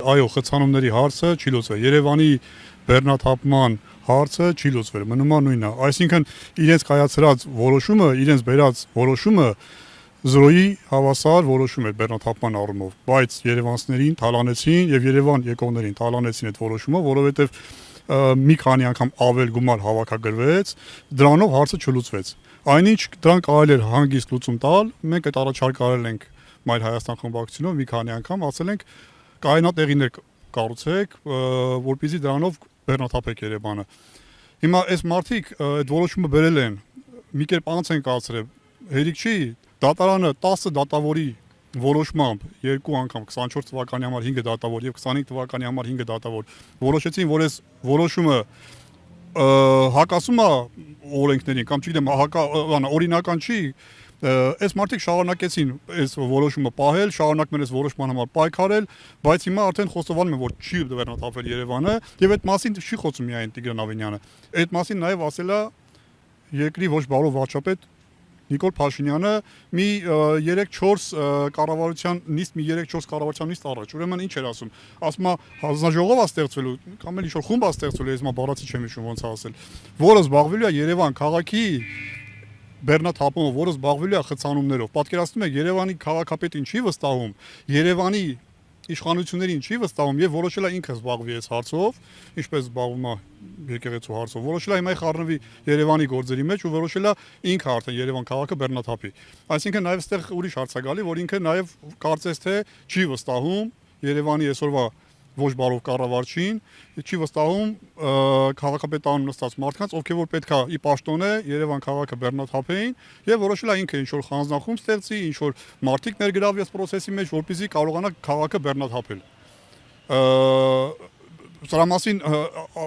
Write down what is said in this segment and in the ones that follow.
Այո, խցանումների հարցը չի լուծվել։ Երևանի բեռնաթափման հարցը չի լուծվել, մնում է նույնը։ Այսինքն իրենց կայացրած որոշումը, իրենց բերած որոշումը զրոյի հավասար որոշում էր բեռնաթափման առումով, բայց երևանցիներին թալանեցին եւ Երևան եկողներին թալանեցին այդ որոշումը, որովհետեւ մի քանի անգամ ավել գումար հավաքագրվեց, դրանով հարցը չլուծվեց։ Այնինչ դրան կարելի էր հանգիստ լուծում տալ, մենք այդ առաջարկը արել ենք Մայր Հայաստան խմբակցությունով մի քանի անգամ, ասել ենք կայունատեղիներ կառուցեք, որպեսզի դրանով բեռնաթափեք Երևանը։ Հիմա այս մարդիկ այդ որոշումը բերել են, մի կերպ անց են կացրել, հերիք չի, դատարանը 10 դատավորի որոշմամբ երկու անգամ 24 թվականի համար 5 դատավոր եւ 25 թվականի համար 5 դատավոր որոշեցին, որ այս որոշումը հակասում է օրենքներին կամ չգիտեմ, օրինական չի, այս մարդիկ շարունակեցին այս որոշումը պահել, շարունակում են այս որոշման համար պայքարել, բայց հիմա արդեն խոստովանում են, որ չի բեռնաթափվել Երևանը եւ այդ մասին չի խոսում միայն Տիգրան Ավենյանը։ Այդ մասին նաեւ ասել է երկրի ոչ բարով վարչապետ Նիկոլ Փաշինյանը մի 3-4 կառավարության նիստ առաջ։ Ուրեմն ինչ էր ասում։ Ասում է հանձնաժողով է ստեղծվելու կամ էլ ինչ-որ խումբ է ստեղծվելու, ես բառացի չեմ հիշում ոնց է ասել, որը զբաղվելու է Երևան քաղաքի բեռնաթափումով, որը զբաղվելու է խցանումներով։ Պատկերացնում եք, Երևանի քաղաքապետին չի վստահում, Երևանի իշխանություններին չի վստահում եւ որոշել է ինքը զբաղվի այս հարցով, ինչպես զբաղվում է եկեղեցու հարցով։ Որոշել է հիմա խառնվի Երևանի գործերի մեջ ու որոշել է ինքը արդեն Երևան քաղաքը բեռնաթափի։ Այսինքն նաեւ այստեղ ուրիշ հարց է գալի, որ ինքը նաեւ կարծես թե չի վստահում Երևանի այսօրվա ոչ բարով կառավարչին, չի վստահում քաղաքապետարանում նստած մարդկանց, ովքեր որ պետքա ի պաշտոնե Երևան քաղաքը բեռնաթափեին եւ որոշել է ինքը ինչ որ խանձնախումբ ստեղծի, ինչ որ մարդիկ ներգրավի այս process-ի մեջ, որպեսզի կարողանա քաղաքը բեռնաթափել։ Սրա մասին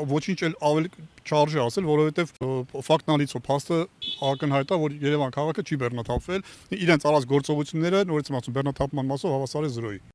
ոչինչ էլ ավելի չարժե ասել, որովհետեւ ֆակտնալիցո փաստը ակնհայտ է, որ Երևան քաղաքը չի բեռնաթափվել, իրենց արած գործողությունները, նորից եմ ասում, բեռնաթափման մասով հավասար է 0-ի։